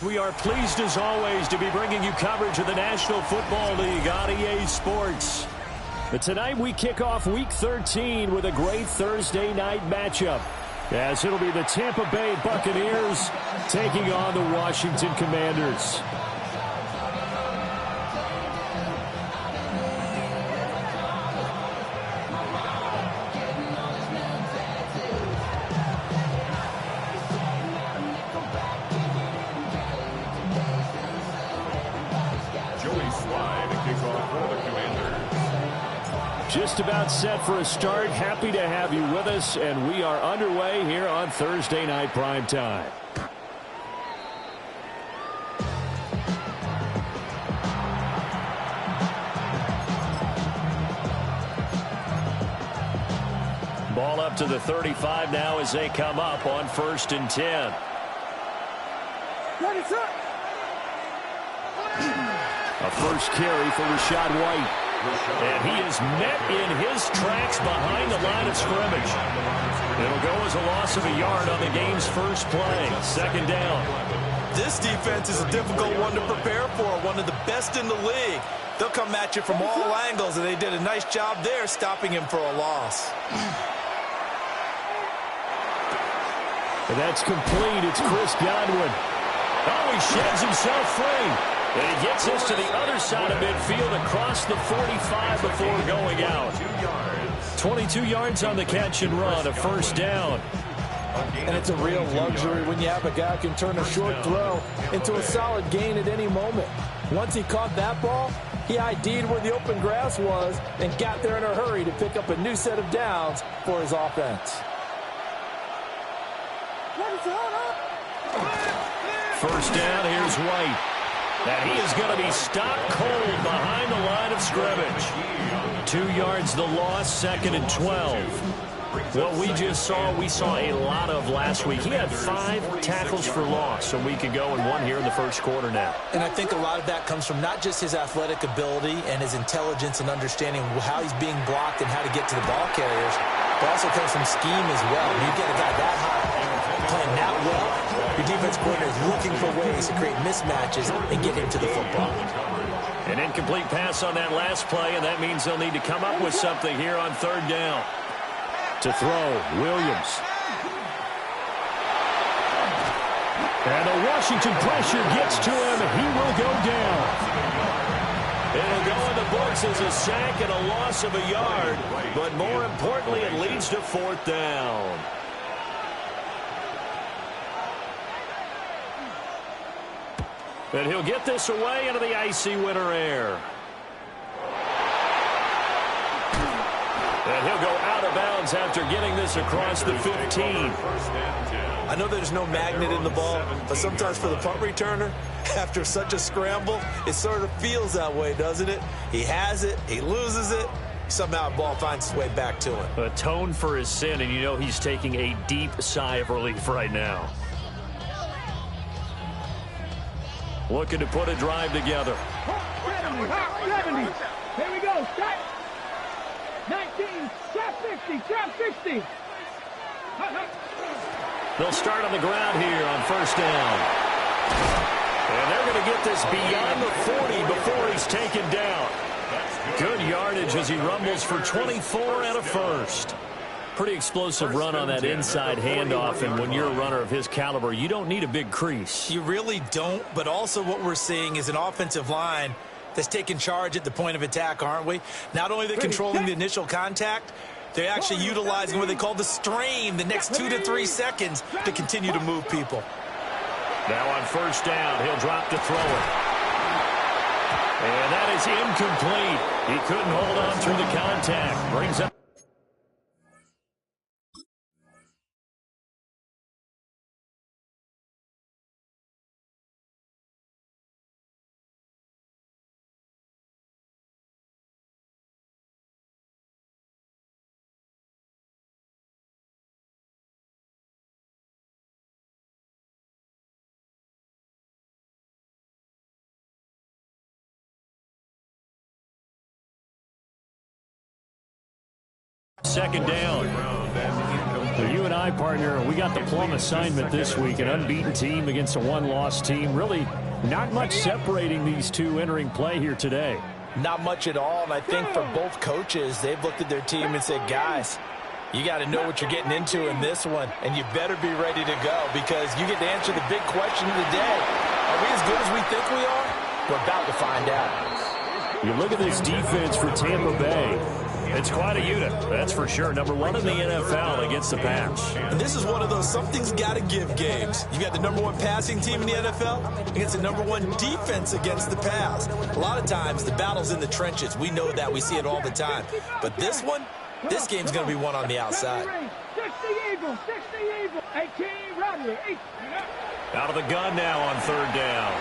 We are pleased as always to be bringing you coverage of the National Football League on EA Sports. But tonight we kick off Week 13 with a great Thursday night matchup, as it'll be the Tampa Bay Buccaneers taking on the Washington Commanders. Just about set for a start. Happy to have you with us, and we are underway here on Thursday Night Primetime. Ball up to the 35 now as they come up on 1st and 10. A first carry for Rashad White. And he is met in his tracks behind the line of scrimmage. It'll go as a loss of a yard on the game's first play. 2nd down. This defense is a difficult one to prepare for, one of the best in the league. They'll come at you from all angles, and they did a nice job there stopping him for a loss. And that's complete. It's Chris Godwin. Oh, he sheds himself free. And he gets us to the other side of midfield across the 45 before going out. 22 yards on the catch and run, a 1st down. And it's a real luxury when you have a guy who can turn a short throw into a solid gain at any moment. Once he caught that ball, he ID'd where the open grass was and got there in a hurry to pick up a new set of downs for his offense. 1st down, here's White. And he is going to be stopped cold behind the line of scrimmage. 2 yards the loss, 2nd and 12. What we just saw, we saw a lot of last week. He had 5 tackles for loss a week ago and 1 here in the first quarter now. And I think a lot of that comes from not just his athletic ability and his intelligence and understanding how he's being blocked and how to get to the ball carriers, but also comes from scheme as well. When you get a guy that high, playing that well, your defense coordinator is looking for ways to create mismatches and get him to the football. An incomplete pass on that last play, and that means they'll need to come up with something here on 3rd down. To throw, Williams. And the Washington pressure gets to him. He will go down. It'll go in the books as a sack and a loss of a yard, but more importantly, it leads to 4th down. And he'll get this away into the icy winter air. And he'll go out of bounds after getting this across the 15. I know there's no magnet in the ball, but sometimes for the punt returner, after such a scramble, it sort of feels that way, doesn't it? He has it, he loses it, somehow the ball finds its way back to him. Atone for his sin, and you know he's taking a deep sigh of relief right now. Looking to put a drive together. 70. Here we go. Start. 19. Trap 60. Trap 60. They'll start on the ground here on 1st down. And they're going to get this beyond the 40 before he's taken down. Good yardage as he rumbles for 24 and a 1st. Pretty explosive run on that inside handoff, and when you're a runner of his caliber, you don't need a big crease. You really don't, but also what we're seeing is an offensive line that's taking charge at the point of attack, aren't we? Not only are they controlling the initial contact, they're actually utilizing what they call the strain, the next 2 to 3 seconds to continue to move people. Now on 1st down, he'll drop to throw it. And that is incomplete. He couldn't hold on through the contact. Brings up second down. So you and I, partner, we got the plum assignment this week. An unbeaten team against a one-loss team. Really not much separating these two entering play here today. Not much at all, and I think for both coaches, they've looked at their team and said, guys, you got to know what you're getting into in this one, and you better be ready to go because you get to answer the big question of the day. Are we as good as we think we are? We're about to find out. You look at this defense for Tampa Bay. It's quite a unit, that's for sure. Number one in the NFL against the pass. And this is one of those something's got to give games. You got the number one passing team in the NFL against the number one defense against the pass. A lot of times the battle's in the trenches. We know that. We see it all the time. But this one, this game's going to be won on the outside. 60 Eagles, 60 Eagles, 18 Rodney. Out of the gun now on third down.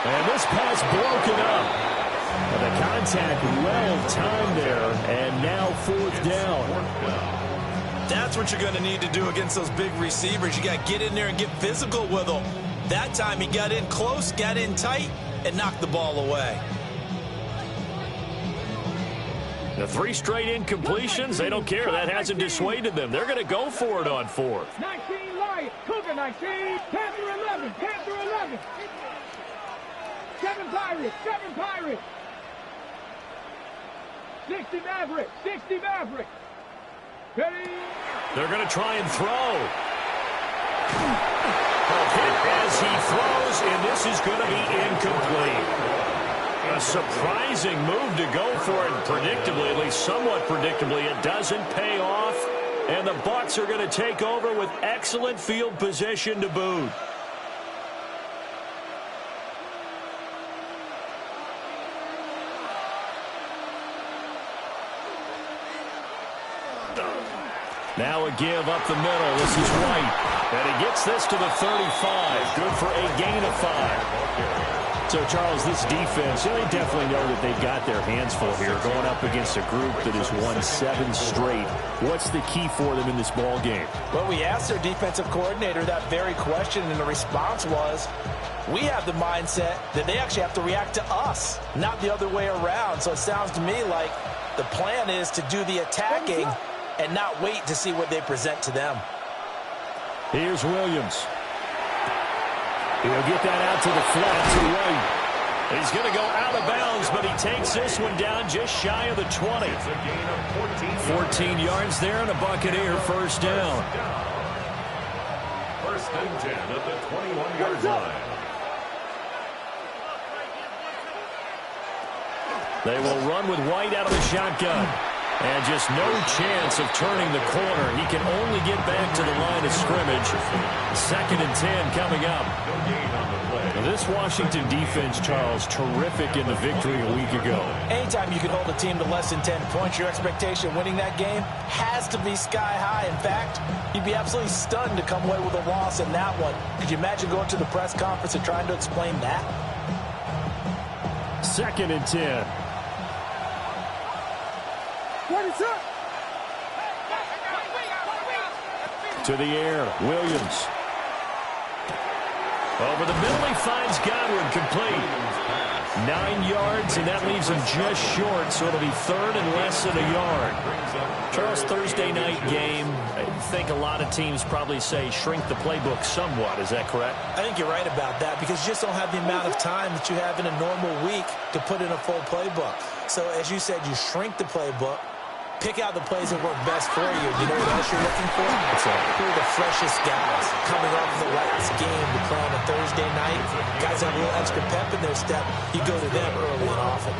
And this pass broken up. And the contact well timed there, and now fourth down. That's what you're going to need to do against those big receivers. You got to get in there and get physical with them. That time he got in close, got in tight, and knocked the ball away. The 3 straight incompletions, they don't care. That hasn't dissuaded them. They're going to go for it on fourth. 19 Lions, Cougar 19, Panther 11, Panther 11. 7 Pirates, 7 Pirates. 60 Mavericks, 60 Mavericks. Ready? They're going to try and throw. Hit as he throws, and this is going to be incomplete. A surprising move to go for it, predictably, at least somewhat predictably. It doesn't pay off, and the Bucs are going to take over with excellent field position to boot. Now a give up the middle. This is White. And he gets this to the 35. Good for a gain of 5. So, Charles, this defense, they definitely know that they've got their hands full here going up against a group that has won 7 straight. What's the key for them in this ball game? Well, we asked their defensive coordinator that very question, and the response was, we have the mindset that they actually have to react to us, not the other way around. So it sounds to me like the plan is to do the attacking and not wait to see what they present to them. Here's Williams. He'll get that out to the flat to White. He's going to go out of bounds, but he takes this one down just shy of the 20. 14 yards there and a Buccaneer first down. First and 10 at the 21-yard line. They will run with White out of the shotgun. And just no chance of turning the corner. He can only get back to the line of scrimmage. Second and 10 coming up. Now this Washington defense, Charles, terrific in the victory a week ago. Anytime you can hold a team to less than 10 points, your expectation of winning that game has to be sky high. In fact, you'd be absolutely stunned to come away with a loss in that one. Could you imagine going to the press conference and trying to explain that? Second and 10. What is up? To the air, Williams. Over the middle, he finds Godwin, complete. 9 yards, and that leaves him just short, so it'll be third and less than a yard. Charles, Thursday night game, I think a lot of teams probably say shrink the playbook somewhat. Is that correct? I think you're right about that because you just don't have the amount of time that you have in a normal week to put in a full playbook. So, as you said, you shrink the playbook. Pick out the plays that work best for you. You know what else you're looking for? Who are the freshest guys coming off the last game to play on a Thursday night? Guys have a little extra pep in their step. You go to them early and often.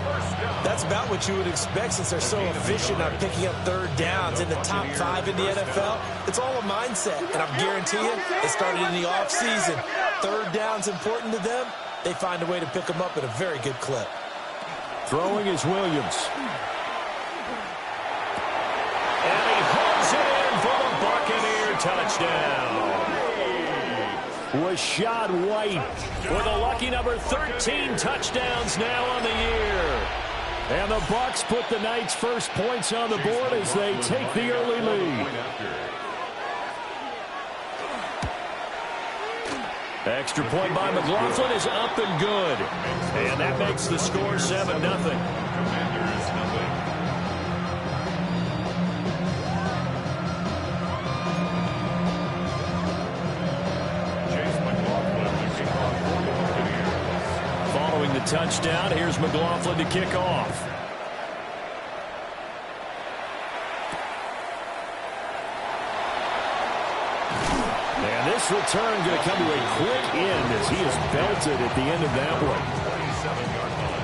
That's about what you would expect since they're so efficient on picking up third downs in the top 5 in the NFL. It's all a mindset, and I'm guaranteeing you, it started in the offseason. Third down's important to them. They find a way to pick them up at a very good clip. Throwing is Williams. And he holds it in for the Buccaneer touchdown. Rashad White with a lucky number 13 touchdowns now on the year. And the Bucs put the Knights' first points on the board as they take the early lead. Extra point by McLaughlin is up and good. And that makes the score 7-0. touchdown. Here's McLaughlin to kick off. And this return going to come to a quick end as he is belted at the end of that one. 27-yard line.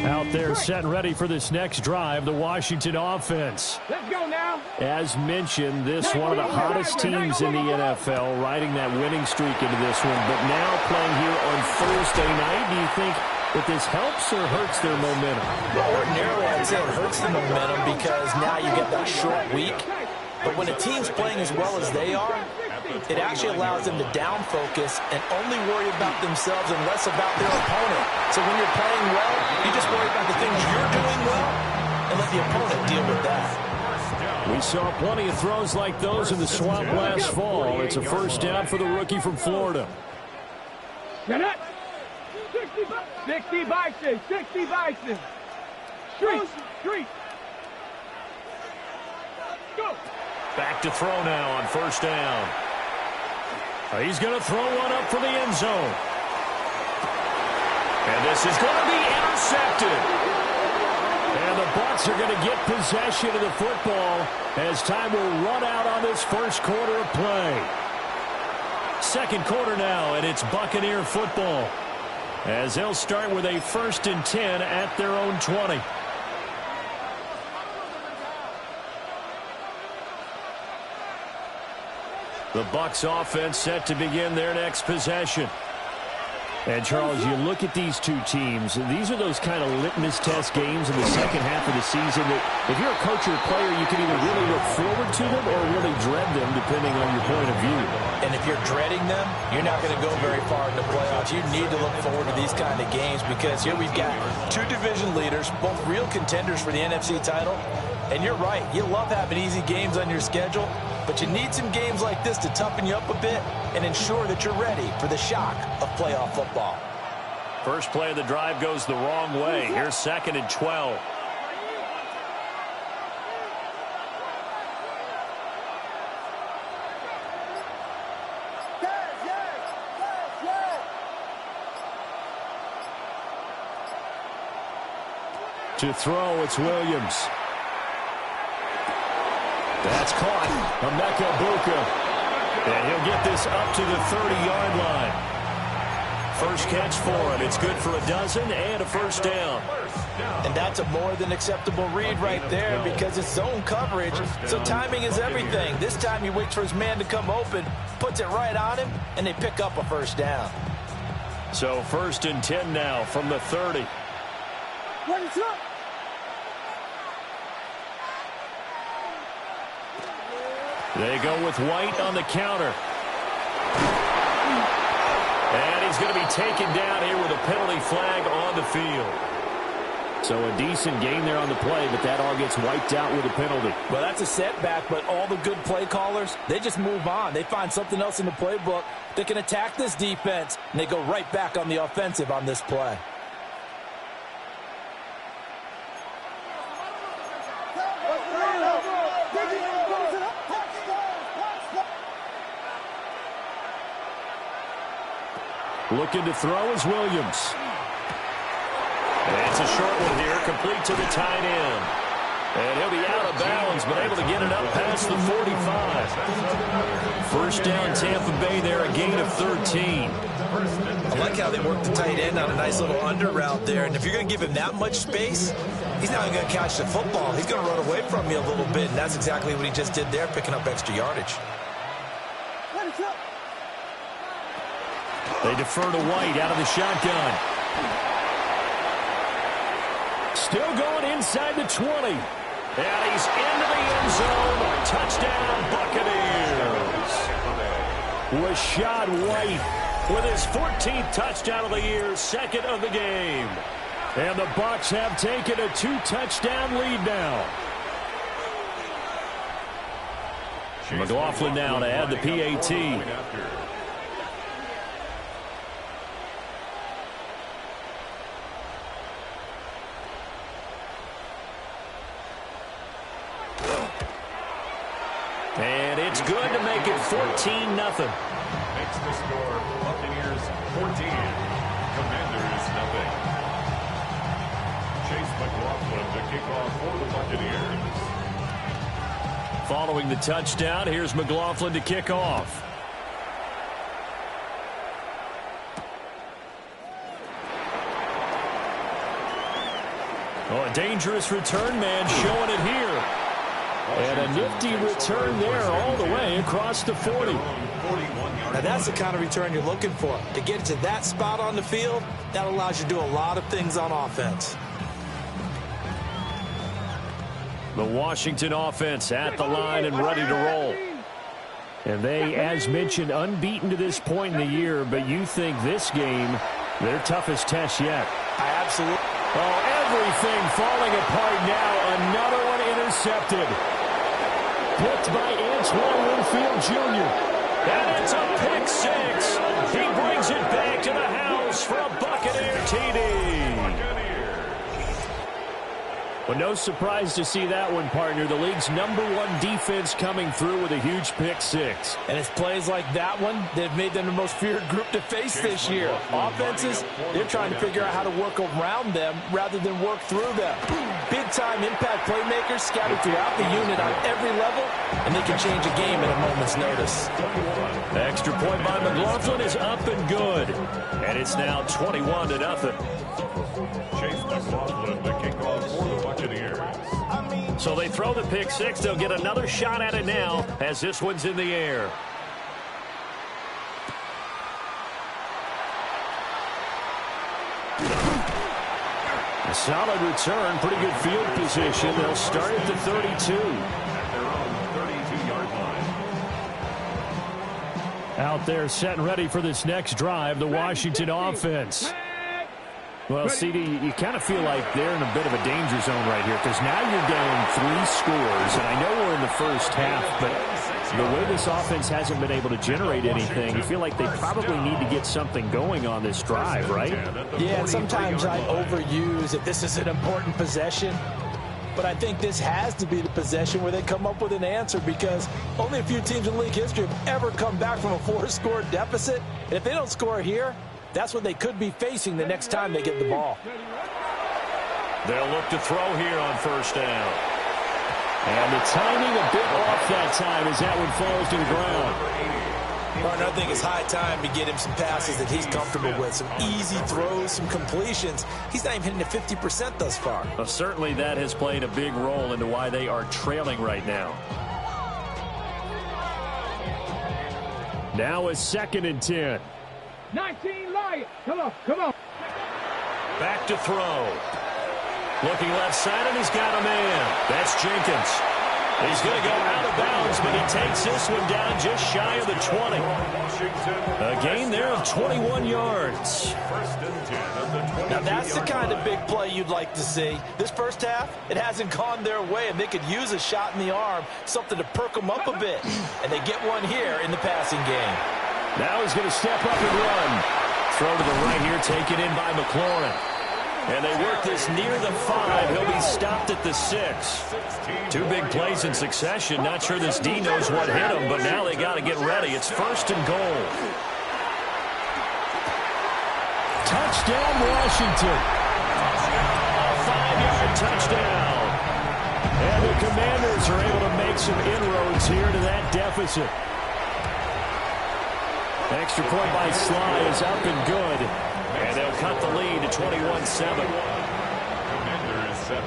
Out there set and ready for this next drive, the Washington offense. Let's go now. As mentioned, this one of the hottest teams in the NFL, riding that winning streak into this one, but now playing here on Thursday night. Do you think that this helps or hurts their momentum? Well, ordinarily, I'd say it hurts the momentum because now you get that short week. But when a team's playing as well as they are, it actually allows them to down focus and only worry about themselves and less about their opponent. So when you're playing well, you just worry about the things you're doing well and let the opponent deal with that. We saw plenty of throws like those in the swamp last fall. It's a first down for the rookie from Florida. 60 bison, 60 bison. Street. Go. Back to throw now on first down. He's going to throw one up for the end zone. And this is going to be intercepted. And the Bucs are going to get possession of the football as time will run out on this first quarter of play. Second quarter now, and it's Buccaneer football, as they'll start with a 1st and 10 at their own 20. The Bucs offense set to begin their next possession. And, Charles, you look at these two teams, and these are those kind of litmus test games in the second half of the season that if you're a coach or a player, you can either really look forward to them or really dread them, depending on your point of view. And if you're dreading them, you're not going to go very far in the playoffs. You need to look forward to these kind of games because here we've got two division leaders, both real contenders for the NFC title. And you're right, you love having easy games on your schedule, but you need some games like this to toughen you up a bit and ensure that you're ready for the shock of playoff football. First play of the drive goes the wrong way. Here's 2nd and 12. To throw, it's Williams. That's caught. Emeka Buka. And he'll get this up to the 30-yard line. First catch for him. It's good for a dozen and a first down. And that's a more than acceptable read right there because it's zone coverage, so timing is everything. This time he waits for his man to come open, puts it right on him, and they pick up a first down. So 1st and 10 now from the 30. They go with White on the counter. And he's going to be taken down here with a penalty flag on the field. So a decent gain there on the play, but that all gets wiped out with a penalty. Well, that's a setback, but all the good play callers, they just move on. They find something else in the playbook that can attack this defense, and they go right back on the offensive on this play. Looking to throw is Williams. And it's a short one here, complete to the tight end. And he'll be out of bounds, but able to get it up past the 45. First down, Tampa Bay there, a gain of 13. I like how they work the tight end on a nice little under route there. And if you're going to give him that much space, he's not going to catch the football. He's going to run away from you a little bit, and that's exactly what he just did there, picking up extra yardage. They defer to White out of the shotgun. Still going inside the 20. And he's into the end zone. Touchdown, Buccaneers. Rashad White with his 14th touchdown of the year, 2nd of the game. And the Bucs have taken a 2-touchdown lead now. McLaughlin now to add the PAT. good to make it 14-0. Makes the score Buccaneers 14, Commanders nothing. Chase McLaughlin to kick off for the Buccaneers. Following the touchdown, here's McLaughlin to kick off. Oh, a dangerous return man showing it here. And a nifty return there all the way across the 40. Now that's the kind of return you're looking for. To get to that spot on the field, that allows you to do a lot of things on offense. The Washington offense at the line and ready to roll. And they, as mentioned, unbeaten to this point in the year, but you think this game, their toughest test yet. Absolutely. Oh, everything falling apart now. Another one intercepted. Picked by Antoine Winfield Jr. And it's a pick six. He brings it back to the house for a Buccaneer TD. Well, no surprise to see that one, partner. The league's #1 defense coming through with a huge pick six. And it's plays like that one that have made them the most feared group to face this year. Offenses, they're trying to figure out how to work around them rather than work through them. Big-time impact playmakers scattered throughout the unit on every level, and they can change a game at a moment's notice. The extra point by McLaughlin is up and good. And it's now 21-0. Chase McLaughlin to kick off for the Buccaneers. So they throw the pick six. They'll get another shot at it now as this one's in the air. A solid return, pretty good field position. They'll start at the 32. At their own 32-yard line. Out there set and ready for this next drive, the Washington offense. Well, CD, you kind of feel like they're in a bit of a danger zone right here because now you're down 3 scores, and I know we're in the first half, but the way this offense hasn't been able to generate anything, you feel like they probably need to get something going on this drive, right? Yeah, and sometimes I overuse that this is an important possession, but I think this has to be the possession where they come up with an answer because only a few teams in league history have ever come back from a 4-score deficit, and if they don't score here, that's what they could be facing the next time they get the ball. They'll look to throw here on first down. And the timing a bit off that time as that one falls to the ground. Partner, I think it's high time to get him some passes that he's comfortable with. Some easy throws, some completions. He's not even hitting the 50% thus far. Well, certainly that has played a big role into why they are trailing right now. Now a 2nd and 10. 19 Lions. Come on, come on. Back to throw. Looking left side, and he's got a man. That's Jenkins. He's going to go out of bounds, but he takes this one down just shy of the 20. A gain there of 21 yards. Now, that's the kind of big play you'd like to see. This first half, it hasn't gone their way, and they could use a shot in the arm, something to perk them up a bit. And they get one here in the passing game. Now he's going to step up and run. Throw to the right here, taken in by McLaurin. And they work this near the 5. He'll be stopped at the 6. 2 big plays in succession. Not sure this D knows what hit him, but now they got to get ready. It's 1st and goal. Touchdown, Washington. A 5-yard touchdown. And the Commanders are able to make some inroads here to that deficit. Extra point by Sly is up and good. And they'll cut the lead to 21-7. Commanders 7.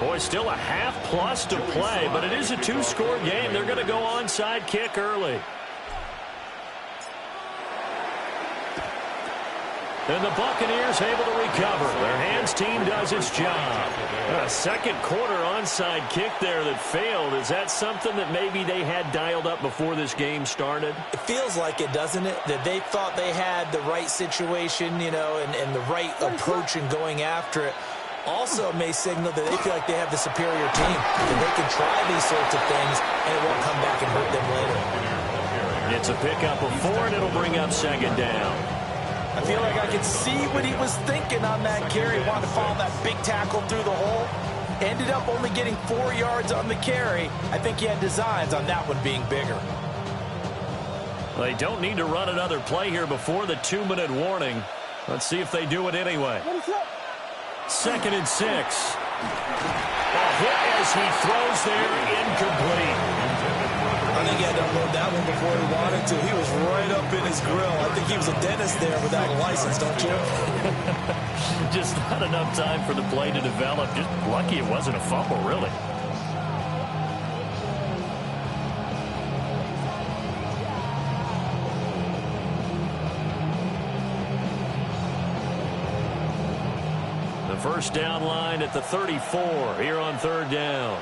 Boy, still a half-plus to play, but it is a 2-score game. They're going to go onside kick early. And the Buccaneers able to recover. Their hands team does its job. A second quarter onside kick there that failed. Is that something that maybe they had dialed up before this game started? It feels like it, doesn't it? That they thought they had the right situation, you know, and the right approach in going after it. Also, it may signal that they feel like they have the superior team, that they can try these sorts of things, and it won't come back and hurt them later. It's a pickup of 4, and it'll bring up 2nd down. I feel like I could see what he was thinking on that carry. Wanted to follow that big tackle through the hole. Ended up only getting 4 yards on the carry. I think he had designs on that one being bigger. They don't need to run another play here before the 2-minute warning. Let's see if they do it anyway. 2nd and 6. A hit as he throws there, incomplete. I think he had to unload that one before he wanted to. He was right up in his grill. I think he was a dentist there without a license, don't you? Just not enough time for the play to develop. Just lucky it wasn't a fumble, really. The first down line at the 34 here on 3rd down.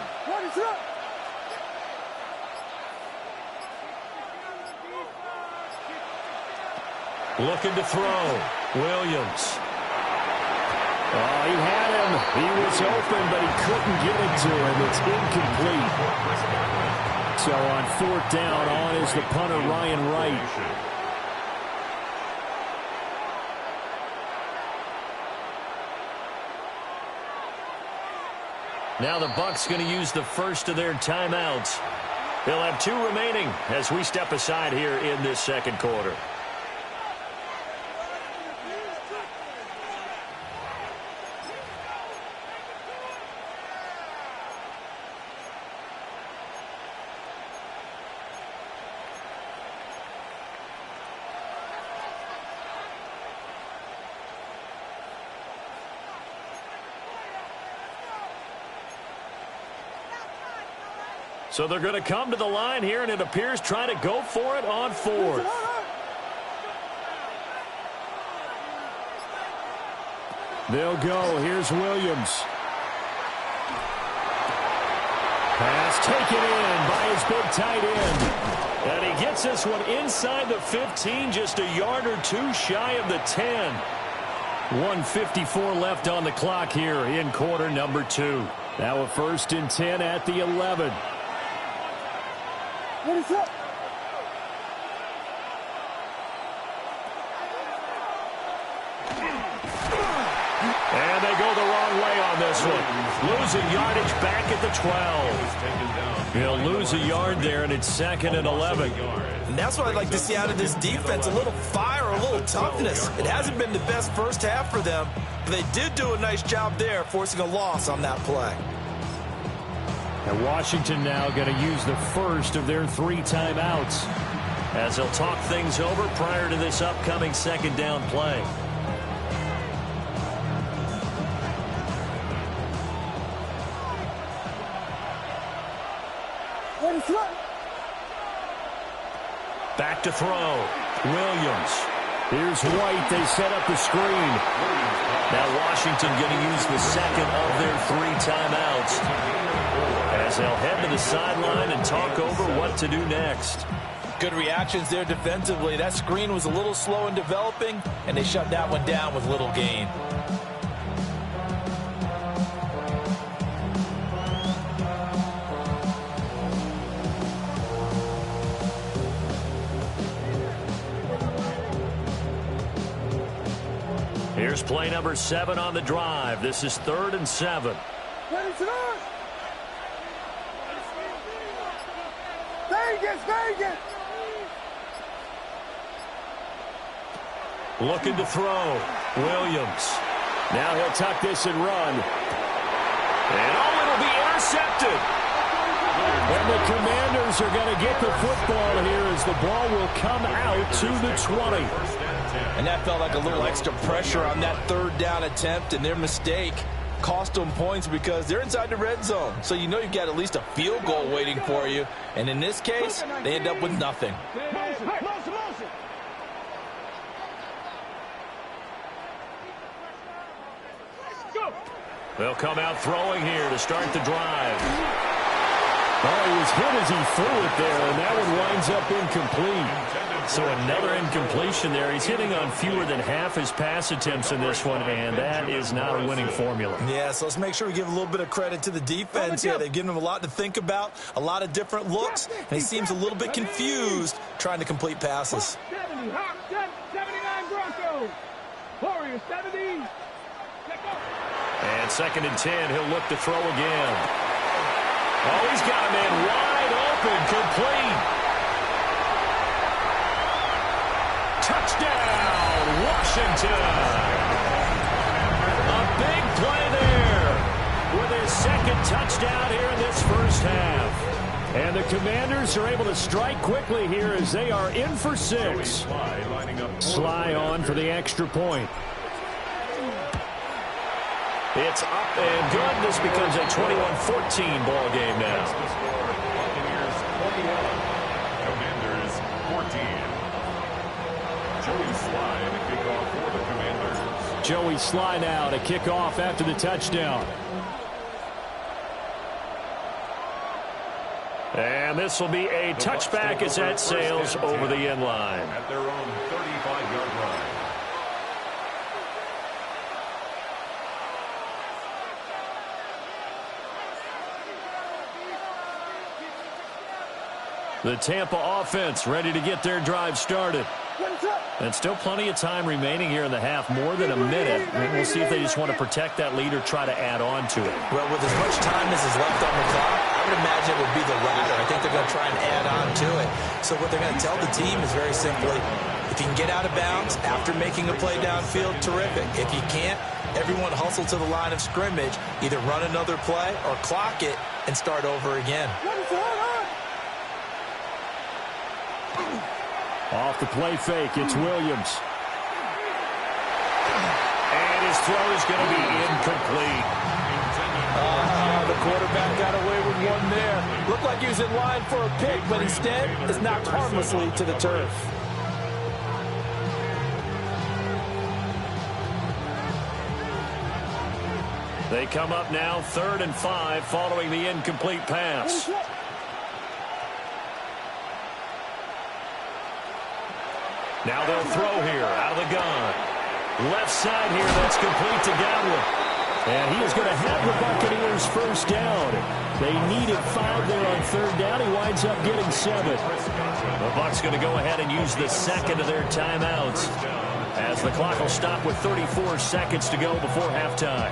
Looking to throw. Williams. Oh, he had him. He was open, but he couldn't get it to him. It's incomplete. So on 4th down, on is the punter, Ryan Wright. Now the Bucs going to use the first of their timeouts. They'll have 2 remaining as we step aside here in this 2nd quarter. So they're going to come to the line here, and it appears trying to go for it on 4th. They'll go. Here's Williams. Pass taken in by his big tight end. And he gets this one inside the 15, just a yard or 2 shy of the 10. 1:54 left on the clock here in quarter number 2. Now a 1st and 10 at the 11. What is up? And they go the wrong way on this one. Losing yardage back at the 12. He'll lose a yard there, and it's 2nd and 11. And that's what I'd like to see out of this defense, a little fire, a little toughness. It hasn't been the best first half for them, but they did do a nice job there, forcing a loss on that play. And Washington now going to use the first of their 3 timeouts as they'll talk things over prior to this upcoming 2nd down play. Back to throw. Williams. Here's White. They set up the screen. Now Washington going to use the 2nd of their 3 timeouts as they'll head to the sideline and talk over what to do next. Good reactions there defensively. That screen was a little slow in developing, and they shut that one down with little gain. Here's play number 7 on the drive. This is 3rd and 7. Vegas! Looking to throw. Williams. Now he'll tuck this and run. And it'll be intercepted. And the Commanders are going to get the football here as the ball will come out to the 20. And that felt like a little extra pressure on that 3rd down attempt, and their mistake cost them points because they're inside the red zone. So you know you've got at least a field goal waiting for you. And in this case, they end up with nothing. They'll come out throwing here to start the drive. Oh, he was hit as he threw it there, and that one winds up incomplete. So another incompletion there. He's hitting on fewer than half his pass attempts in this one, and that is not a winning formula. Yeah, so let's make sure we give a little bit of credit to the defense here. They've given him a lot to think about, a lot of different looks, and he seems a little bit confused trying to complete passes. 79 Broncos. go. Warriors 70. Check up. And 2nd and 10, he'll look to throw again. Oh, he's got a man wide open, complete. Touchdown, Washington. A big play there with his 2nd touchdown here in this first half. And the Commanders are able to strike quickly here as they are in for 6. Sly on for the extra point. It's up and good. This becomes a 21-14 ball game now. Buccaneers 21, Commanders 14. Joey Sly to kick off for the Commanders. Joey Sly now to kick off after the touchdown. And this will be a touchback as that sails over the end line. At their own 35-yard line. The Tampa offense ready to get their drive started. And still plenty of time remaining here in the half, more than a minute. We'll see if they just want to protect that lead or try to add on to it. Well, with as much time as is left on the clock, I would imagine it would be the latter. I think they're going to try and add on to it. So what they're going to tell the team is very simply, if you can get out of bounds after making a play downfield, terrific. If you can't, everyone hustle to the line of scrimmage, either run another play or clock it and start over again. Off the play fake, it's Williams. And his throw is going to be incomplete. The quarterback got away with one there. Looked like he was in line for a pick, but instead is knocked harmlessly to the turf. They come up now 3rd and 5 following the incomplete pass. Now they'll throw here out of the gun. Left side here, that's complete to Godwin. And he is going to have the Buccaneers first down. They needed 5 there on 3rd down. He winds up getting 7. The Bucs going to go ahead and use the 2nd of their timeouts as the clock will stop with 34 seconds to go before halftime.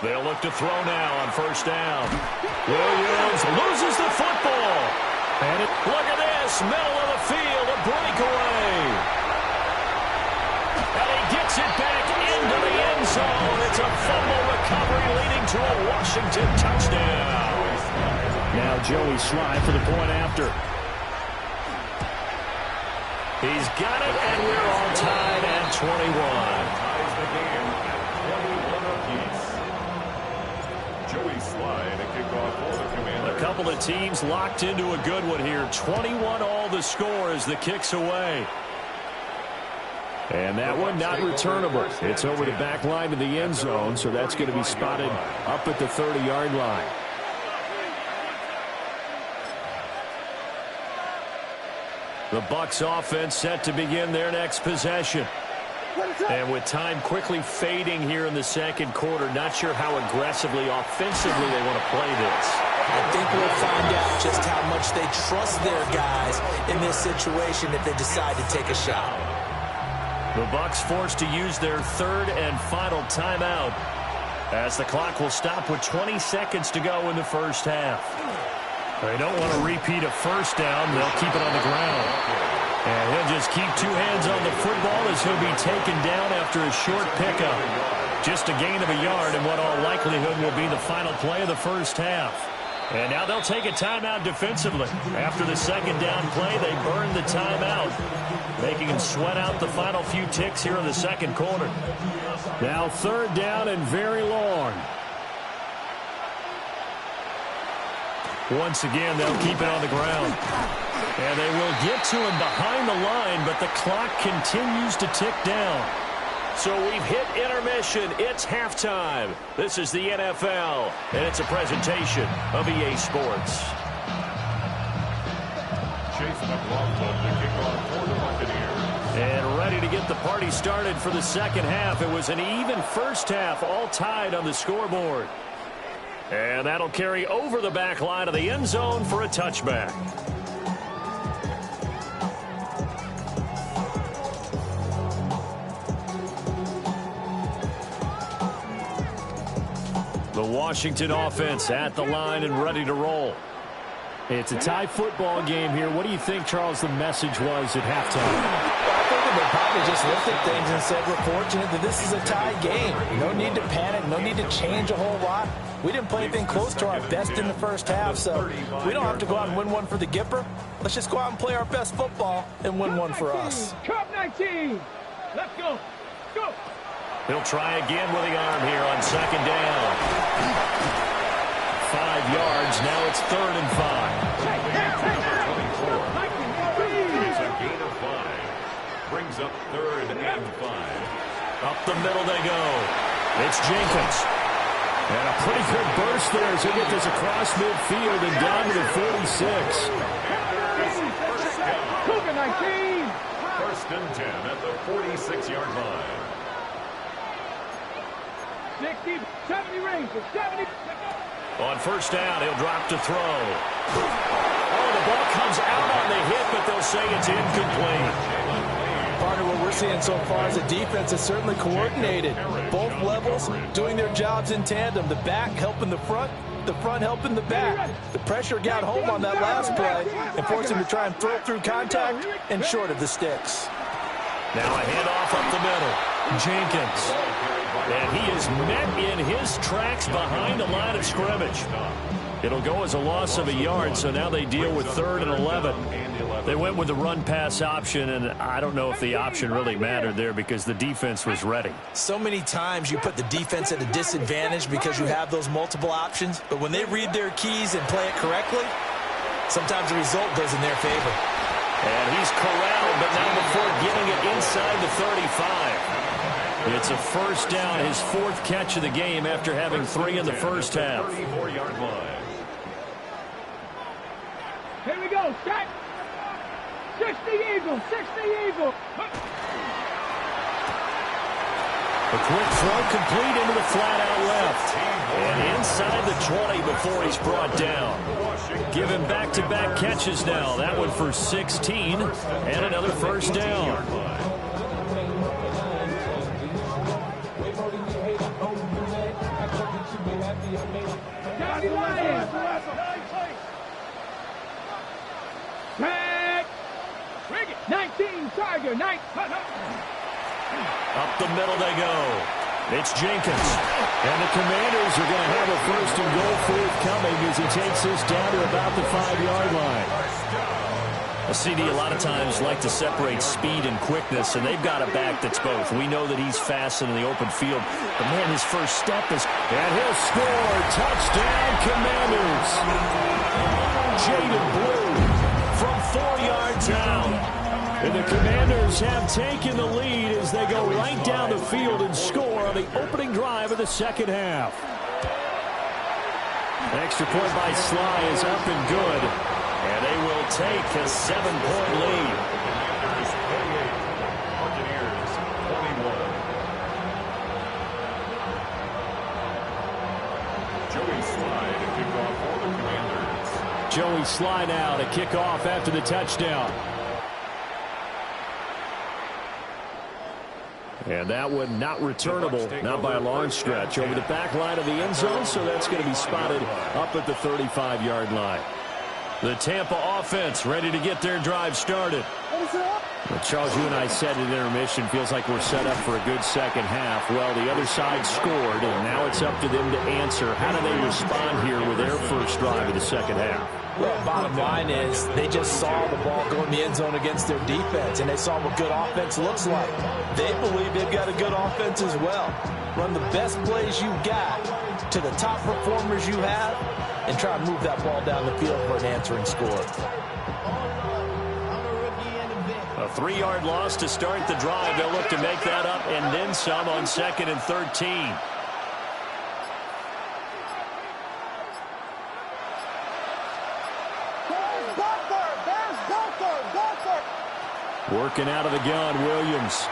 They'll look to throw now on 1st down. Williams loses the football. And look at this, middle of the field, a breakaway. And he gets it back into the end zone. It's a fumble recovery leading to a Washington touchdown. Now Joey Sly for the point after. He's got it, and we're all tied at 21. A couple of teams locked into a good one here. 21 all the score as the kick's away. And that one not returnable. It's over the back line of the end zone, so that's going to be spotted up at the 30-yard line. The Bucs offense set to begin their next possession. And with time quickly fading here in the 2nd quarter, not sure how aggressively, offensively they want to play this. I think we'll find out just how much they trust their guys in this situation if they decide to take a shot. The Bucs forced to use their 3rd and final timeout as the clock will stop with 20 seconds to go in the first half. They don't want to repeat a first down. They'll keep it on the ground. And he'll just keep 2 hands on the football as he'll be taken down after a short pickup. Just a gain of a yard in what all likelihood will be the final play of the first half. And now they'll take a timeout defensively. After the 2nd down play, they burn the timeout, making them sweat out the final few ticks here in the 2nd quarter. Now 3rd down and very long. Once again, they'll keep it on the ground. And they will get to him behind the line, but the clock continues to tick down. So we've hit intermission. It's halftime. This is the NFL, and it's a presentation of EA Sports. Chase McLaughlin to kick off for the Buccaneers. And ready to get the party started for the second half. It was an even first half, all tied on the scoreboard. And that'll carry over the back line of the end zone for a touchback. The Washington offense at the line and ready to roll. It's a tie football game here. What do you think, Charles, the message was at halftime? I think they probably just looked at things and said, we're fortunate that this is a tie game. No need to panic. No need to change a whole lot. We didn't play anything close to our best in the first half, so we don't have to go out and win one for the Gipper. Let's just go out and play our best football and win one for us. Cup 19. Let's go. Go. He'll try again with the arm here on second down. 5 yards. Now it's 3rd and 5. It is a gain of 5. Brings up 3rd and 5. Up the middle they go. It's Jenkins. And a pretty good burst there as he gets this across midfield and down to the 46. Cougar 19. 1st and 10 at the 46-yard line. 60, 70 Rangers, 70. On first down, he'll drop to throw. Oh, the ball comes out on the hit, but they'll say it's incomplete. Partner, what we're seeing so far is the defense is certainly coordinated. Both levels doing their jobs in tandem. The back helping the front helping the back. The pressure got home on that last play and forced him to try and throw through contact and short of the sticks. Now a handoff up the middle. Jenkins. And he is met in his tracks behind the line of scrimmage. It'll go as a loss of a yard, so now they deal with 3rd and 11. They went with the run-pass option, and I don't know if the option really mattered there because the defense was ready. So many times you put the defense at a disadvantage because you have those multiple options, but when they read their keys and play it correctly, sometimes the result goes in their favor. And he's corralled, but not before getting it inside the 35. It's a first down, his 4th catch of the game after having 3 in the first half. 34-yard line. Here we go. Set. 60 Eagle. 60 Eagle. A quick throw complete into the flat out left. And inside the 20 before he's brought down. Give him back-to-back catches now. That one for 16 and another first down. Johnny Lyons. Tag. 19 Tiger. 9. Up the middle they go. It's Jenkins. And the Commanders are going to have a 1st and goal forthcoming as he takes this down to about the 5-yard line. A CD a lot of times like to separate speed and quickness, and they've got a back that's both. We know that he's fast in the open field, but man, his first step is, and he'll score. Touchdown, Commanders. Jaden Blue from 4 yards out. And the Commanders have taken the lead as they go right down the field and score on the opening drive of the second half. The extra point by Sly is up and good. And they will take a 7-point lead. Buccaneers 21. Joey Sly to kick off for the Commanders. Joey Sly now to kick off after the touchdown. And that one not returnable, not by a long stretch, over the back line of the end zone, so that's going to be spotted up at the 35-yard line. The Tampa offense ready to get their drive started. Well, Charles, you and I said at intermission, feels like we're set up for a good second half. Well, the other side scored, and now it's up to them to answer. How do they respond here with their first drive of the second half? Well, bottom line is they just saw the ball go in the end zone against their defense, and they saw what good offense looks like. They believe they've got a good offense as well. Run the best plays you got to the top performers you have, and try and move that ball down the field for an answering score. A 3-yard loss to start the drive. They'll look to make that up and then some on 2nd and 13. Working out of the gun, Williams.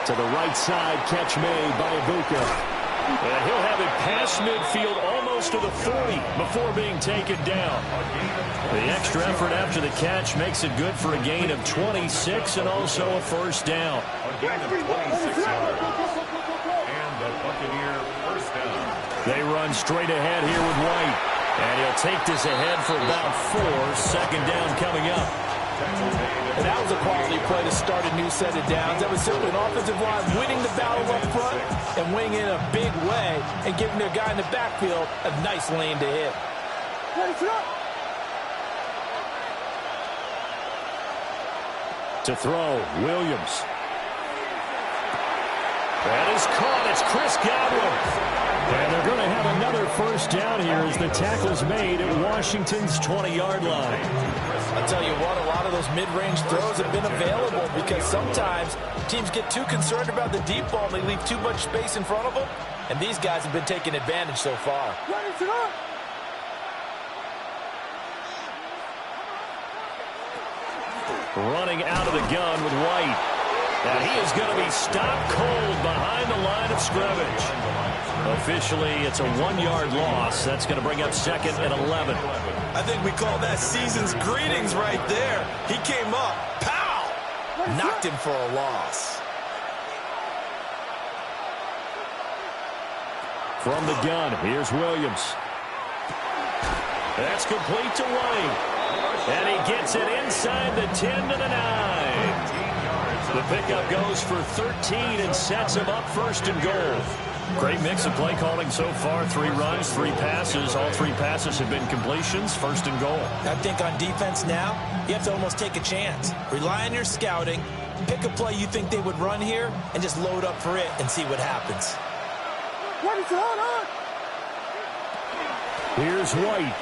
To the right side, catch made by Ibuka. And he'll have it past midfield almost to the 40 before being taken down. The extra effort after the catch makes it good for a gain of 26 and also a first down. A gain of 26 yards. And the Buccaneer first down. They run straight ahead here with White. And he'll take this ahead for about 4. Second down coming up. And that was a quality play to start a new set of downs. That was simply an offensive line winning the battle up front and winning in a big way and giving their guy in the backfield a nice lane to hit. To throw, Williams. That is caught. It's Chris Godwin. And they're going to have another first down here as the tackle's made at Washington's 20-yard line. I'll tell you what, a lot of those mid-range throws have been available because sometimes teams get too concerned about the deep ball and they leave too much space in front of them, and these guys have been taking advantage so far. Running out of the gun with White. And he is going to be stopped cold behind the line of scrimmage. Officially, it's a 1-yard loss. That's going to bring up second and 11. I think we call that season's greetings right there. He came up, pow! Knocked him for a loss. From the gun, here's Williams. That's complete to White. And he gets it inside the 10 to the 9. The pickup goes for 13 and sets him up first and goal. Great mix of play calling so far. 3 runs, 3 passes. All 3 passes have been completions. First and goal. I think on defense now, you have to almost take a chance. Rely on your scouting. Pick a play you think they would run here and just load up for it and see what happens. What is on? Here's White.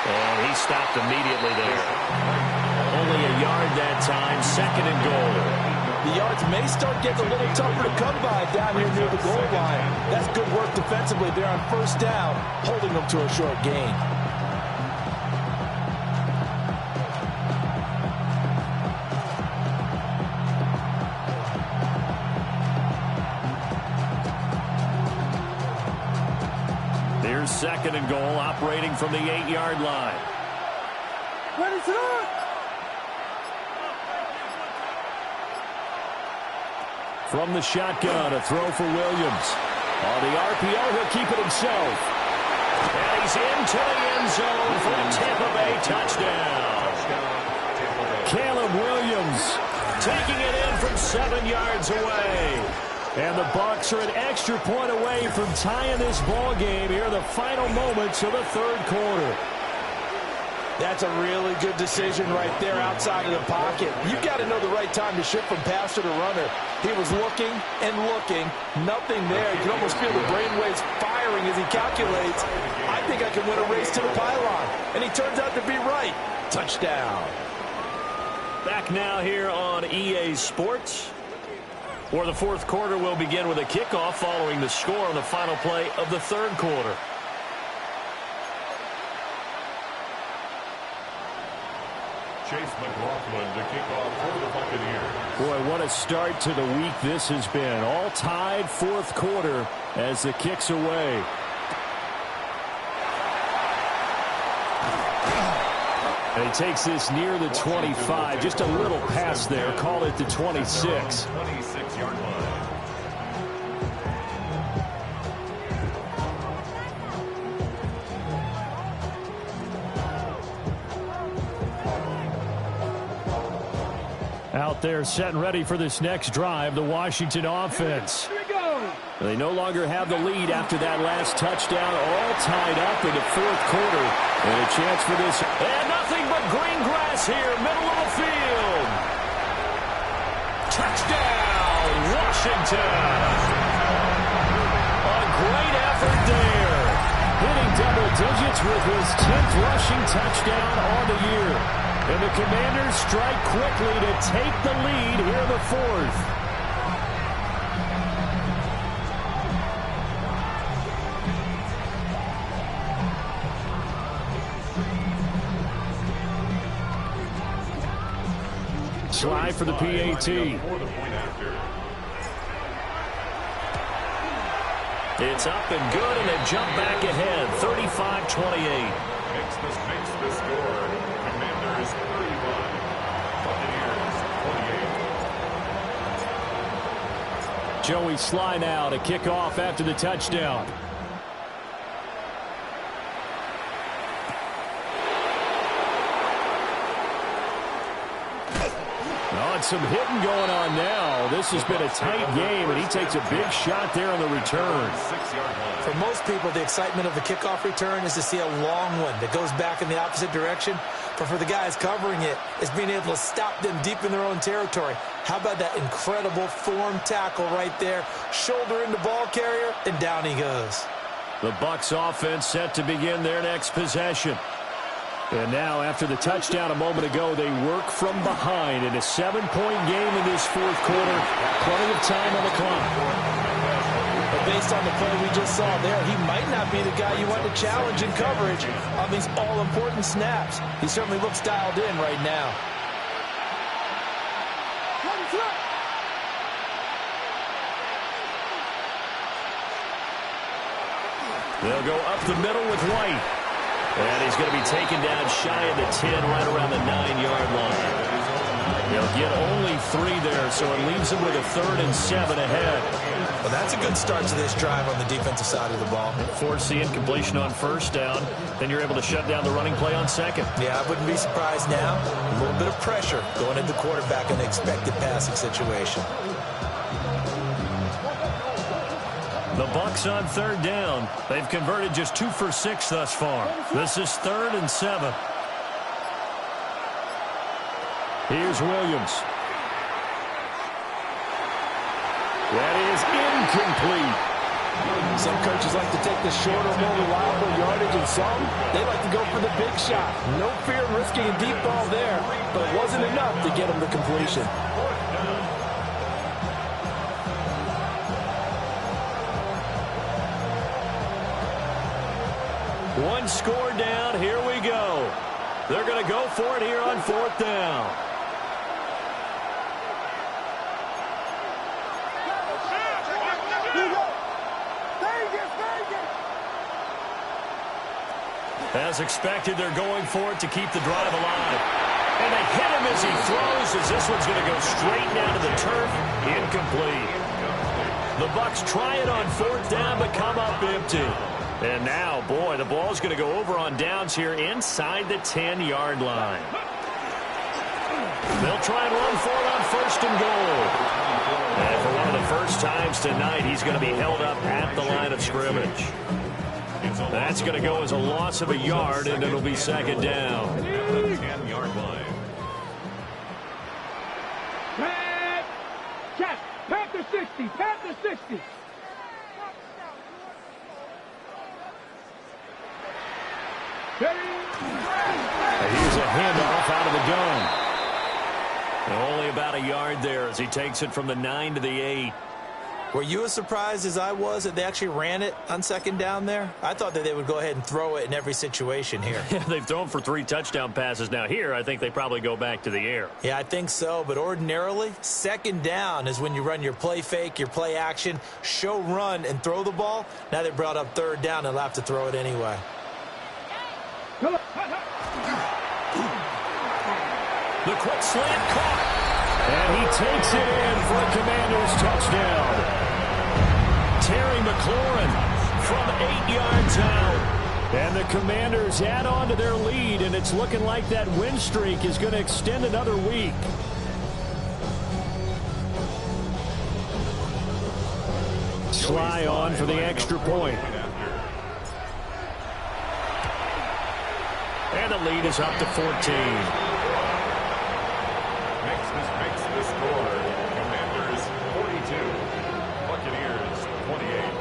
And he stopped immediately there. Only a yard that time. Second and goal. The yards may start getting a little tougher to come by down here near the goal line. That's good work defensively there on first down, holding them to a short gain. Here's second and goal, operating from the 8-yard line. What is on? From the shotgun, a throw for Williams. On the RPO, he'll keep it himself. And he's into the end zone for a Tampa Bay touchdown. Caleb Williams Taking it in from 7 yards away. And the Bucs are an extra point away from tying this ball game here in the final moments of the third quarter. That's a really good decision right there outside of the pocket. You've got to know the right time to shift from passer to runner. He was looking and looking. Nothing there. You can almost feel the brainwaves firing as he calculates. I think I can win a race to the pylon. And he turns out to be right. Touchdown. Back now here on EA Sports. For the fourth quarter, we'll begin with a kickoff following the score on the final play of the third quarter. Chase McLaughlin to kick off for the Buccaneers. Boy, what a start to the week this has been. All tied fourth quarter as the kick's away. And he takes this near the 25. Just a little pass there. Call it the 26. 26-yard line. Out there set and ready for this next drive, the Washington offense. Here we go. They no longer have the lead after that last touchdown, all tied up in the fourth quarter. And a chance for this. And nothing but green grass here, middle of the field. Touchdown, Washington. A great effort there. Hitting double digits with his 10th rushing touchdown on the year. And the Commanders strike quickly to take the lead here in the fourth. Sly for the PAT. It's up and good, and they jump back ahead, 35-28. Makes the score. Commanders 31. Buccaneers 28. Joey Sly now to kick off after the touchdown. Some hitting going on now. This has been a tight game, and he takes a big shot there on the return. For most people, the excitement of the kickoff return is to see a long one that goes back in the opposite direction. But for the guys covering it, it's being able to stop them deep in their own territory. How about that incredible form tackle right there? Shoulder into ball carrier, and down he goes. The Bucs offense set to begin their next possession. And now, after the touchdown a moment ago, they work from behind in a 7-point game in this fourth quarter. Plenty of time on the clock. But based on the play we just saw there, he might not be the guy you want to challenge in coverage on these all-important snaps. He certainly looks dialed in right now. They'll go up the middle with White. And he's going to be taken down shy of the 10, right around the 9-yard line. They'll get only 3 there, so it leaves them with a 3rd and 7 ahead. Well, that's a good start to this drive on the defensive side of the ball. Force the incompletion on first down. Then you're able to shut down the running play on second. Yeah, I wouldn't be surprised now. A little bit of pressure going into the quarterback in the expected passing situation. The Bucs on 3rd down. They've converted just 2 for 6 thus far. This is 3rd and 7. Here's Williams. That is incomplete. Some coaches like to take the shorter, more reliable yardage, and some, they like to go for the big shot. No fear of risking a deep ball there, but it wasn't enough to get them the completion. One score down. Here we go. They're going to go for it here on 4th down. As expected, they're going for it to keep the drive alive. And they hit him as he throws, as this one's going to go straight down to the turf. Incomplete. The Bucs try it on 4th down, but come up empty. And now, boy, the ball's going to go over on downs here inside the 10-yard line. They'll try and run for it on 1st and goal. And for one of the first times tonight, he's going to be held up at the line of scrimmage. That's going to go as a loss of a yard, and it'll be 2nd down. 10-yard line. Pat the 60. Pat the 60. Here's a handoff out of the gun. And only about a yard there as he takes it from the 9 to the 8. Were you as surprised as I was that they actually ran it on 2nd down there? I thought that they would go ahead and throw it in every situation here. They've thrown for 3 touchdown passes. Now here, I think they probably go back to the air. Yeah, I think so. But ordinarily, 2nd down is when you run your play fake, your play action, show run, and throw the ball. Now they brought up 3rd down. They'll have to throw it anyway. The quick slant caught. And he takes it in for a Commanders touchdown. Terry McLaurin from 8 yards out. And the Commanders add on to their lead, and it's looking like that win streak is going to extend another week. Sly on for the extra point. And the lead is up to 14. Makes the score. Commanders 42. Buccaneers 28.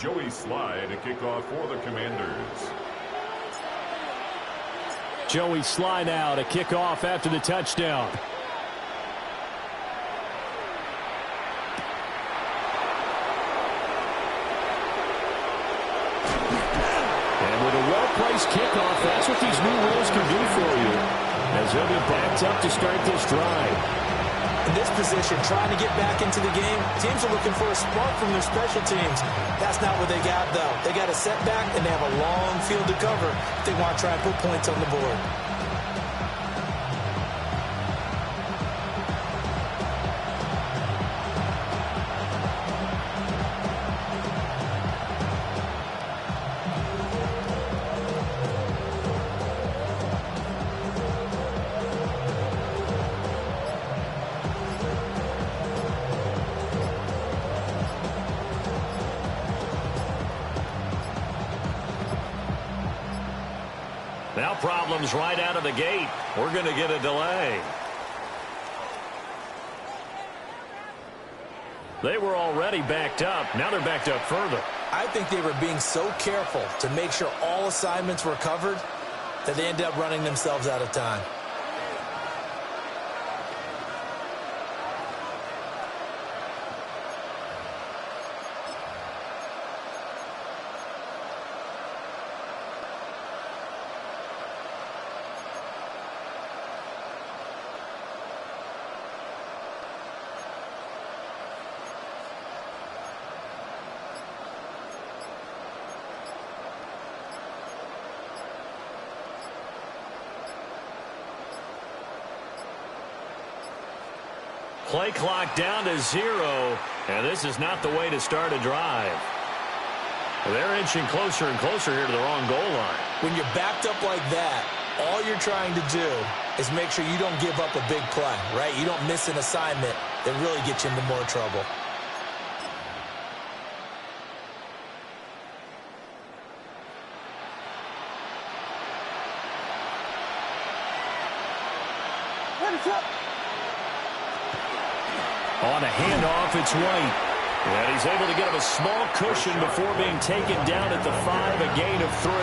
Joey Sly to kick off for the Commanders. Joey Sly now to kick off after the touchdown. And with a well-placed kickoff, that's what these new rules can do for you, as they'll be backed up to start this drive. In this position, trying to get back into the game, teams are looking for a spark from their special teams. That's not what they got, though. They got a setback, and they have a long field to cover if they want to try and put points on the board. Now problems right out of the gate. We're going to get a delay. They were already backed up. Now they're backed up further. I think they were being so careful to make sure all assignments were covered that they ended up running themselves out of time. Play clock down to 0, and this is not the way to start a drive. They're inching closer and closer here to the wrong goal line. When you're backed up like that, all you're trying to do is make sure you don't give up a big play, right? You don't miss an assignment that really gets you into more trouble. On a handoff, it's White. And he's able to get him a small cushion before being taken down at the 5, a gain of 3.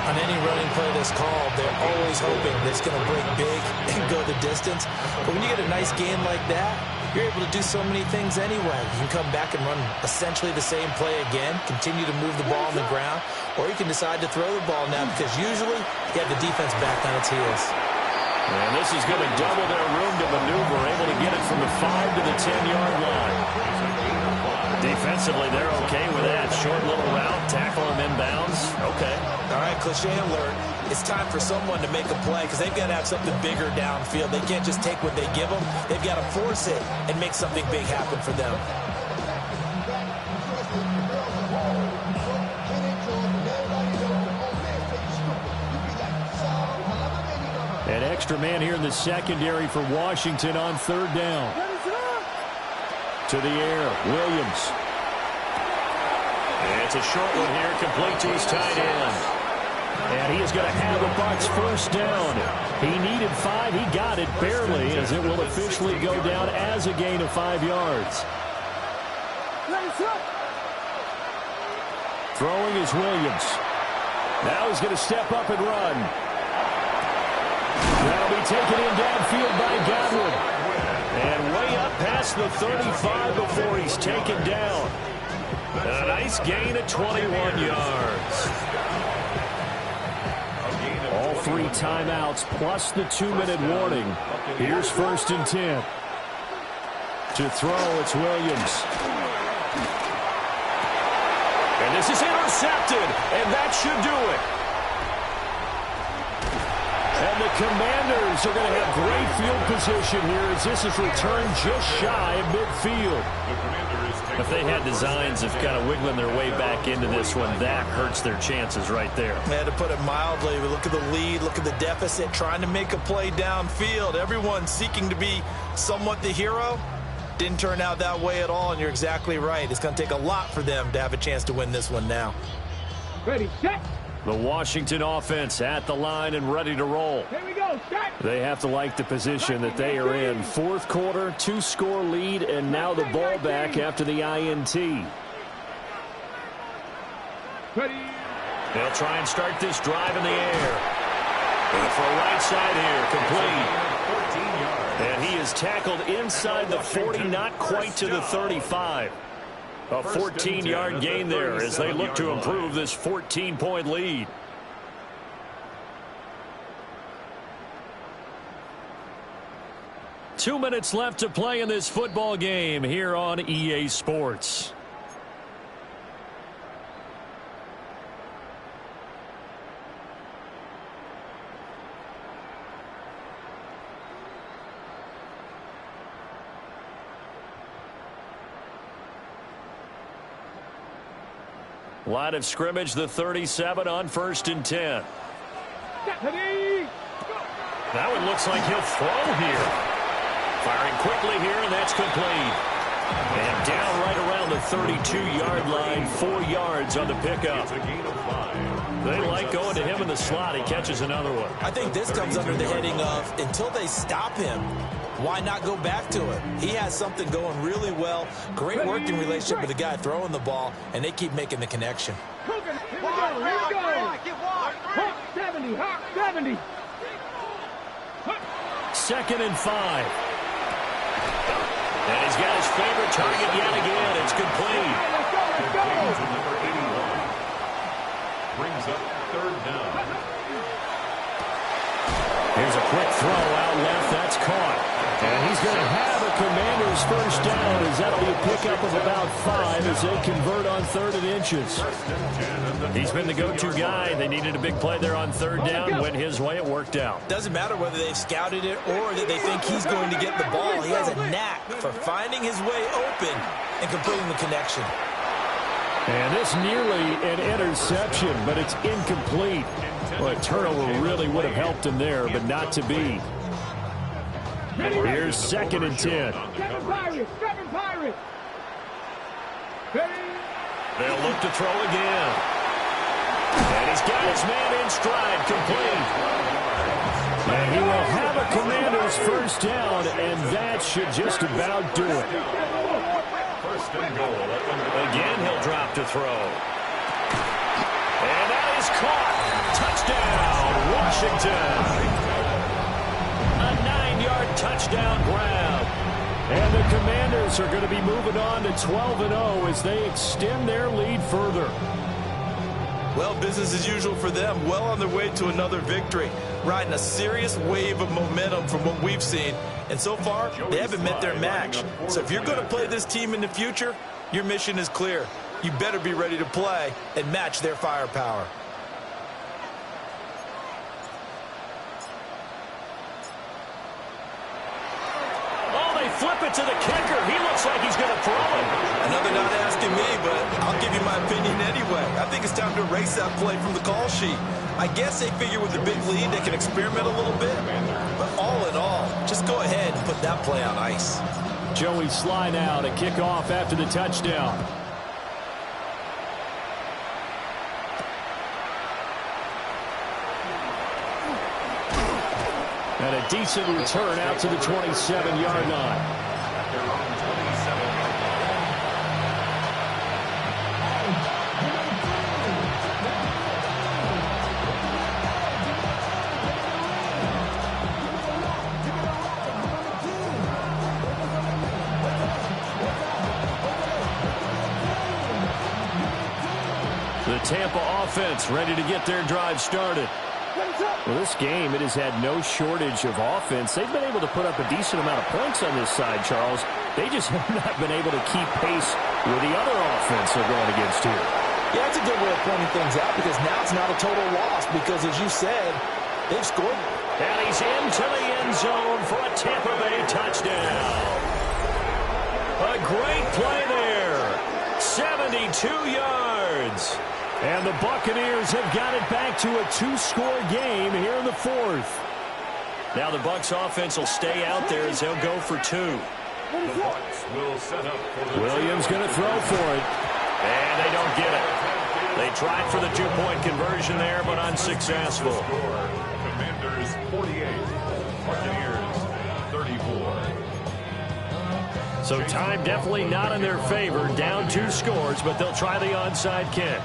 On any running play that's called, they're always hoping that it's going to break big and go the distance. But when you get a nice gain like that, you're able to do so many things anyway. You can come back and run essentially the same play again, continue to move the ball on the ground, or you can decide to throw the ball now because usually you have the defense back on its heels. And this is going to double their room to maneuver, able to get it from the 5 to the 10-yard line. Defensively, they're okay with that. Short little route, tackle him inbounds. Okay. All right, cliche alert. It's time for someone to make a play because they've got to have something bigger downfield. They can't just take what they give them. They've got to force it and make something big happen for them. An extra man here in the secondary for Washington on 3rd down. To the air, Williams. It's a short one here, complete to his tight end. And he is going to have the Bucs 1st down. He needed 5. He got it barely, as it will officially go down as a gain of 5 yards. Throwing is Williams. Now he's going to step up and run. That'll be taken in downfield by Godwin. And way up past the 35 before he's taken down. A nice gain of 21 yards. All 3 timeouts plus the 2-minute warning. Here's 1st and 10. To throw, it's Williams. And this is intercepted, and that should do it. And the Commanders are going to have great field position here as this is returned just shy of midfield. If they had designs of kind of wiggling their way back into this one, that hurts their chances right there. Yeah, to put it mildly, we look at the lead, look at the deficit, trying to make a play downfield. Everyone seeking to be somewhat the hero. Didn't turn out that way at all, and you're exactly right. It's going to take a lot for them to have a chance to win this one now. Ready, set. The Washington offense at the line and ready to roll. Here we go, set. They have to like the position that they are in. 4th quarter, 2-score lead, and now the ball back after the INT. They'll try and start this drive in the air. And for a right side here, complete. And he is tackled inside the 40, not quite to the 35. A 14-yard gain there as they look to improve this 14-point lead. Two minutes left to play in this football game here on EA Sports. Line of scrimmage, the 37 on 1st and 10. That one looks like he'll throw here. Firing quickly here, and that's complete. And down right around the 32-yard line, 4 yards on the pickup. They like going to him in the slot. He catches another one. I think this comes under the heading of until they stop him, why not go back to it? He has something going really well. Great working relationship with the guy throwing the ball, and they keep making the connection. Here we go. 70, 70. 2nd and 5. And he's got his favorite target yet again. It's complete. Number 81 brings up 3rd down. Here's a quick throw out left. That's caught. And he's going to have a Commander's first down as that'll be a pickup of about 5 as they convert on 3rd and inches. He's been the go-to guy. They needed a big play there on 3rd down. Went his way. It worked out. Doesn't matter whether they've scouted it or that they think he's going to get the ball. He has a knack for finding his way open and completing the connection. And this nearly an interception, but it's incomplete. Well, a turnover really would have helped him there, but not to be. Here's 2nd and 10. Seven Pirates. They'll look to throw again. And he's got his man in stride, complete. And he will have a Commander's first down, and that should just about do it. 1st and goal. Again, he'll drop to throw. And that is caught. Touchdown, Washington. A 9-yard touchdown grab. And the Commanders are going to be moving on to 12-0 as they extend their lead further. Well, business as usual for them. Well on their way to another victory. Riding a serious wave of momentum from what we've seen. And so far, they haven't met their match. So if you're going to play this team in the future, your mission is clear. You better be ready to play and match their firepower. Flip it to the kicker. He looks like he's going to throw it. Another not asking me, but I'll give you my opinion anyway. I think it's time to erase that play from the call sheet. I guess they figure with the big lead they can experiment a little bit. But all in all, just go ahead and put that play on ice. Joey Sly now to kick off after the touchdown. And a decent return out to the 27-yard line. The Tampa offense ready to get their drive started. Well, this game, it has had no shortage of offense. They've been able to put up a decent amount of points on this side, Charles. They just have not been able to keep pace with the other offense they're going against here. Yeah, that's a good way of pointing things out because now it's not a total loss because, as you said, they've scored. And he's into the end zone for a Tampa Bay touchdown. A great play there. 72 yards. And the Buccaneers have got it back to a two-score game here in the fourth. Now the Bucs offense will stay out there as they'll go for two. The Bucs will set up for the Williams going to throw for it. And they don't get it. They tried for the two-point conversion there, but unsuccessful. Commanders 48, Buccaneers 34. So time definitely not in their favor. Down two scores, but they'll try the onside kick.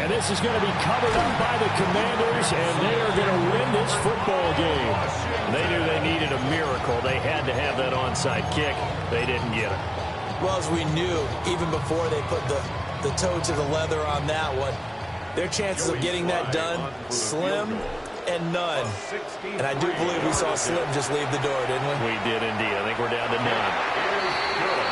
And this is going to be covered up by the Commanders, and they are going to win this football game. They knew they needed a miracle. They had to have that onside kick. They didn't get it. Well, as we knew, even before they put the toe to the leather on that one, their chances of getting that done, slim and none. And I do believe we saw Slim just leave the door, didn't we? We did indeed. I think we're down to none.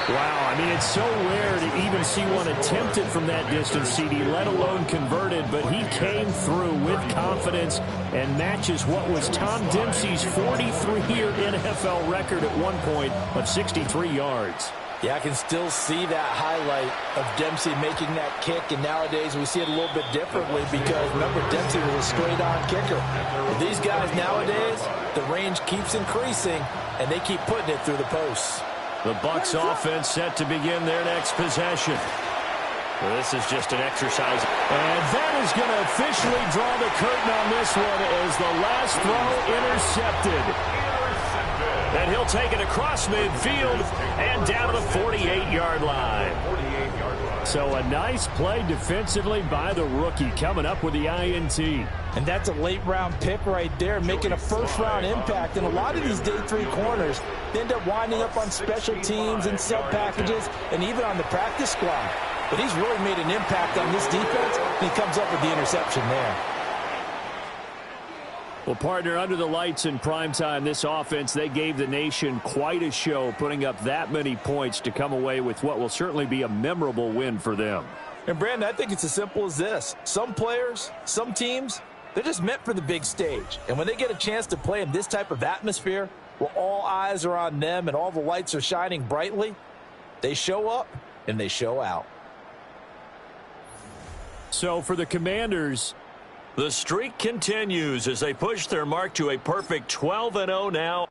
Wow, I mean, it's so rare to even see one attempted from that distance, CD, let alone converted, but he came through with confidence and matches what was Tom Dempsey's 43-year NFL record at one point of 63 yards. Yeah, I can still see that highlight of Dempsey making that kick, and nowadays we see it a little bit differently because, remember, Dempsey was a straight-on kicker. But these guys nowadays, the range keeps increasing, and they keep putting it through the posts. The Bucs offense set to begin their next possession. Well, this is just an exercise. And that is going to officially draw the curtain on this one as the last throw intercepted. And he'll take it across midfield and down to the 48-yard line. So a nice play defensively by the rookie coming up with the INT. And that's a late-round pick right there, making a first-round impact. And a lot of these day three corners end up winding up on special teams and sub packages and even on the practice squad. But he's really made an impact on this defense, and he comes up with the interception there. Well, partner, under the lights in primetime, this offense, they gave the nation quite a show, putting up that many points to come away with what will certainly be a memorable win for them. And, Brandon, I think it's as simple as this. Some players, some teams, they're just meant for the big stage. And when they get a chance to play in this type of atmosphere, where all eyes are on them and all the lights are shining brightly, they show up and they show out. So for the Commanders, the streak continues as they push their mark to a perfect 12-0 now.